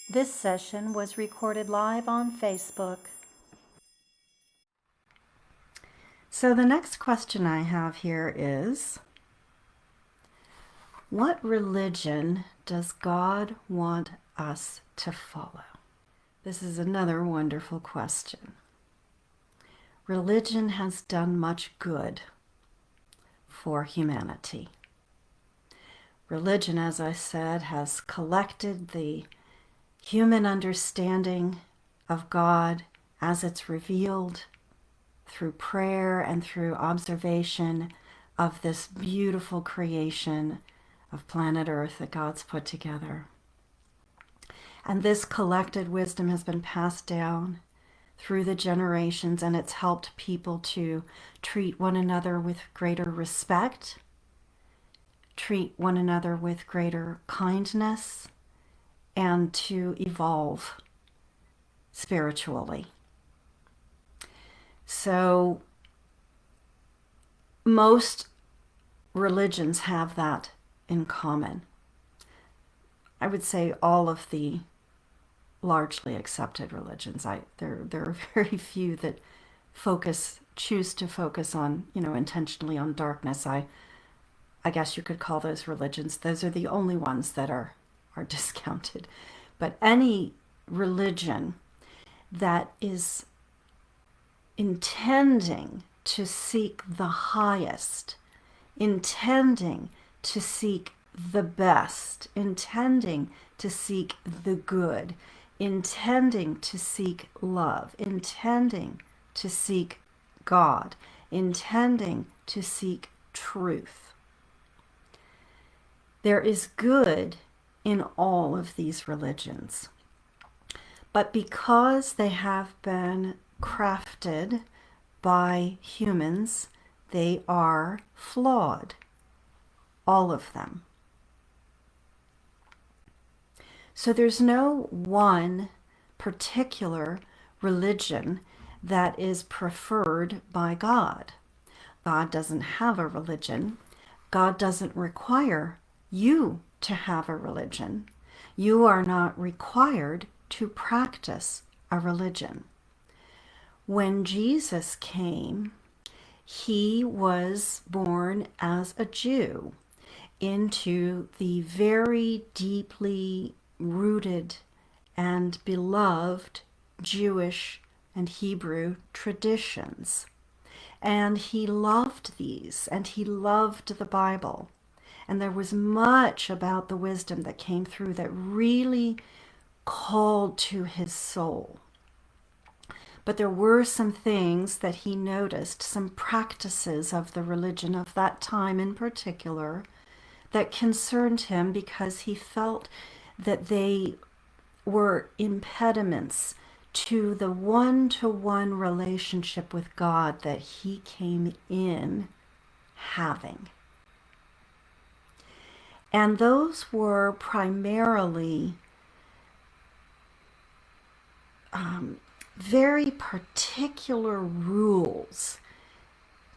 This session was recorded live on Facebook. So the next question I have here is, what religion does God want us to follow? This is another wonderful question. Religion has done much good for humanity. Religion, as I said, has collected the human understanding of God as it's revealed through prayer and through observation of this beautiful creation of planet Earth that God's put together. And this collected wisdom has been passed down through the generations, and it's helped people to treat one another with greater respect, treat one another with greater kindness, and to evolve spiritually. So most religions have that in common. I would say all of the largely accepted religions. There are very few that choose to focus on, intentionally on darkness. I guess you could call those religions. Those are the only ones that are discounted. But any religion that is intending to seek the highest, intending to seek the best, intending to seek the good, intending to seek love, intending to seek God, intending to seek truth. There is good in all of these religions. But because they have been crafted by humans, they are flawed. All of them. So there's no one particular religion that is preferred by God. God doesn't have a religion. God doesn't require you to have a religion. You are not required to practice a religion. When Jesus came, he was born as a Jew into the very deeply rooted and beloved Jewish and Hebrew traditions. And he loved these, and he loved the Bible. And there was much about the wisdom that came through that really called to his soul. But there were some things that he noticed, some practices of the religion of that time in particular, that concerned him because he felt that they were impediments to the one-to-one relationship with God that he came in having. And those were primarily very particular rules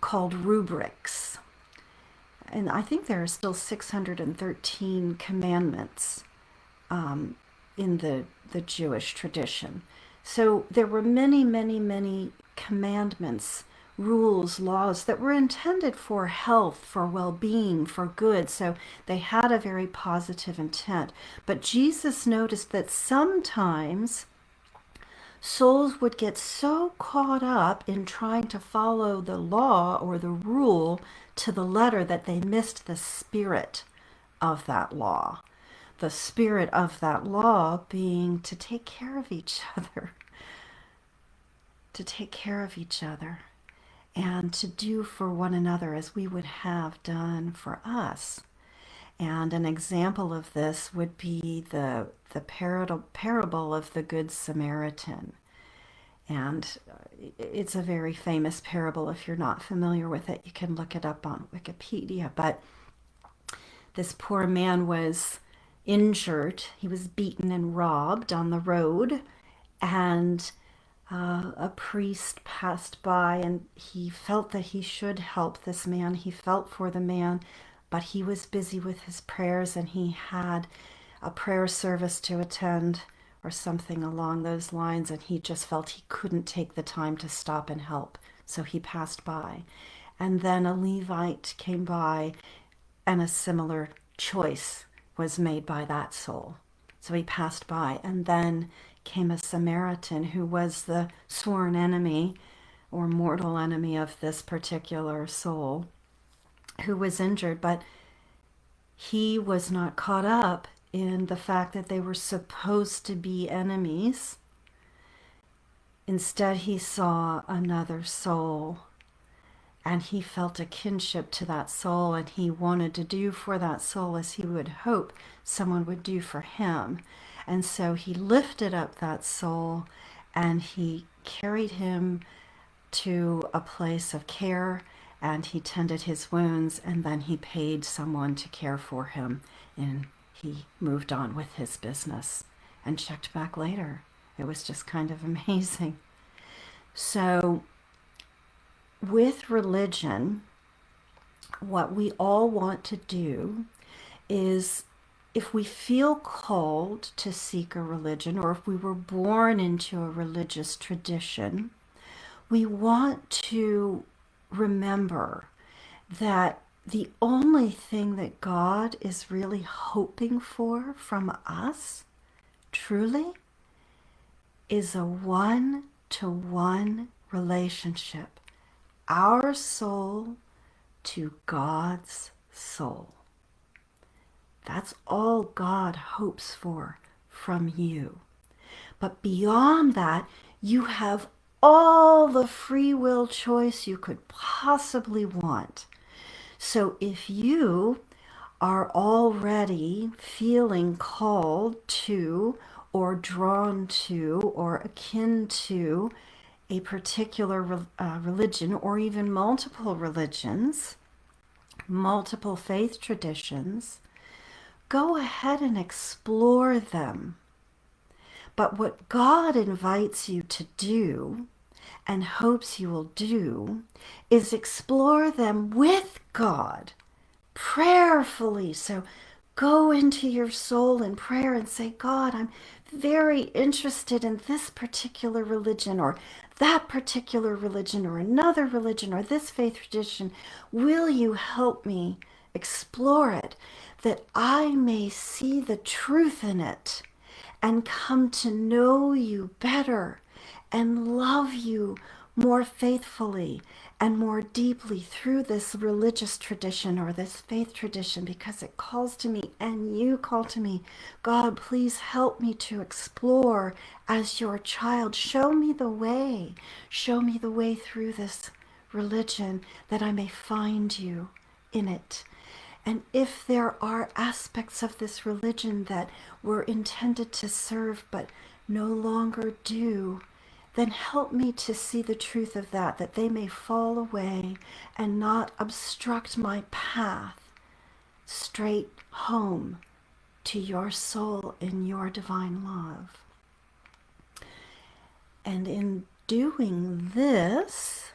called rubrics. And I think there are still 613 commandments in the Jewish tradition. So there were many, many, many commandments, rules, laws that were intended for health, for well-being, for good. So they had a very positive intent. But Jesus noticed that sometimes souls would get so caught up in trying to follow the law or the rule to the letter that they missed the spirit of that law. The spirit of that law being to take care of each other, to take care of each other, and to do for one another as we would have done for us. And an example of this would be the parable of the Good Samaritan. And it's a very famous parable. If you're not familiar with it, you can look it up on Wikipedia. But this poor man was injured. He was beaten and robbed on the road. And a priest passed by, and he felt that he should help this man. He felt for the man, but he was busy with his prayers, and he had a prayer service to attend or something along those lines, and he just felt he couldn't take the time to stop and help, so he passed by. And then a Levite came by, and a similar choice was made by that soul. So he passed by, and then came a Samaritan who was the sworn enemy or mortal enemy of this particular soul, who was injured, but he was not caught up in the fact that they were supposed to be enemies. Instead, he saw another soul, and he felt a kinship to that soul, and he wanted to do for that soul as he would hope someone would do for him. And so he lifted up that soul, and he carried him to a place of care, and he tended his wounds, and then he paid someone to care for him, and he moved on with his business and checked back later. It was just kind of amazing. So with religion, what we all want to do is, if we feel called to seek a religion, or if we were born into a religious tradition, we want to remember that the only thing that God is really hoping for from us, truly, is a one-to-one relationship. Our soul to God's soul. That's all God hopes for from you. But beyond that, you have all the free will choice you could possibly want. So if you are already feeling called to, or drawn to, or akin to a particular religion, or even multiple religions, multiple faith traditions, go ahead and explore them. But what God invites you to do, and hopes you will do, is explore them with God, prayerfully. So go into your soul in prayer and say, God, I'm very interested in this particular religion, or that particular religion, or another religion, or this faith tradition. Will you help me explore it, that I may see the truth in it and come to know you better and love you more faithfully and more deeply through this religious tradition or this faith tradition, because it calls to me and you call to me. God, please help me to explore as your child. Show me the way. Show me the way through this religion, that I may find you in it. And if there are aspects of this religion that were intended to serve but no longer do, then help me to see the truth of that, that they may fall away and not obstruct my path straight home to your soul in your divine love. And in doing this,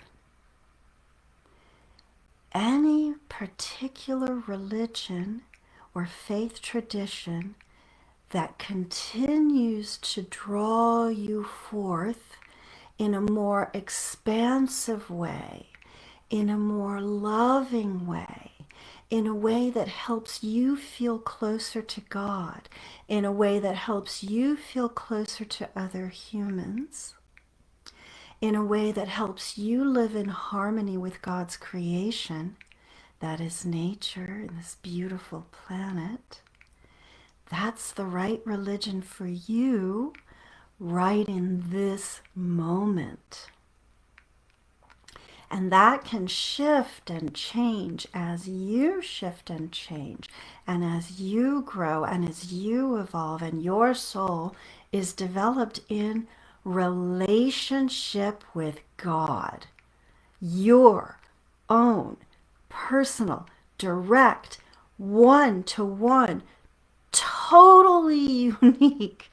any particular religion or faith tradition that continues to draw you forth in a more expansive way, in a more loving way, in a way that helps you feel closer to God, in a way that helps you feel closer to other humans, in a way that helps you live in harmony with God's creation, that is nature and this beautiful planet. That's the right religion for you right in this moment. And that can shift and change as you shift and change, and as you grow and as you evolve, and your soul is developed in relationship with God. Your own personal, direct, one-to-one, totally unique,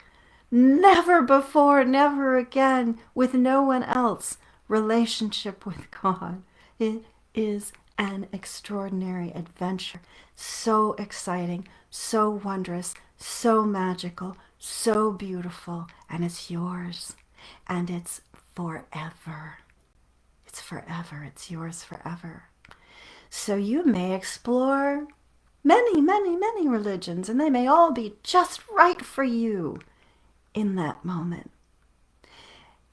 never before, never again, with no one else, relationship with God. It is an extraordinary adventure. So exciting, so wondrous, so magical, so beautiful, and it's yours, and it's forever. It's forever. It's yours forever. So you may explore many, many, many religions, and they may all be just right for you in that moment.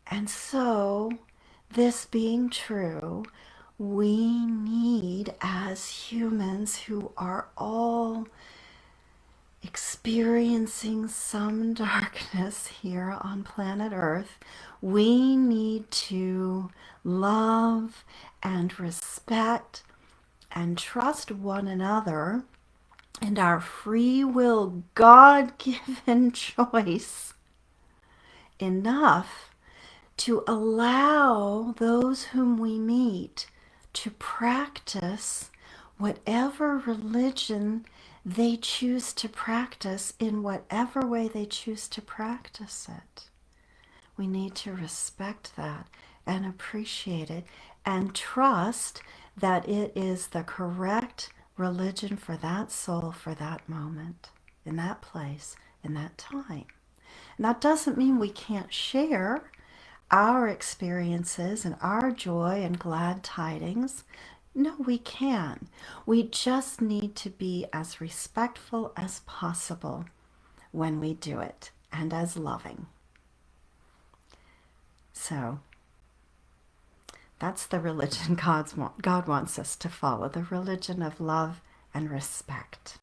And so, this being true, we need, as humans who are all experiencing some darkness here on planet Earth, we need to love and respect and trust one another and our free will, God given choice enough to allow those whom we meet to practice whatever religion they choose to practice in whatever way they choose to practice it. We need to respect that and appreciate it and trust that it is the correct religion for that soul, for that moment, in that place, in that time. And that doesn't mean we can't share our experiences and our joy and glad tidings. No, we can. We just need to be as respectful as possible when we do it, and as loving. So that's the religion God wants us to follow, the religion of love and respect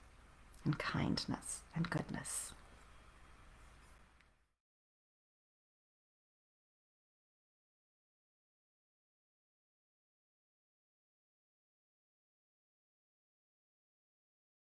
and kindness and goodness.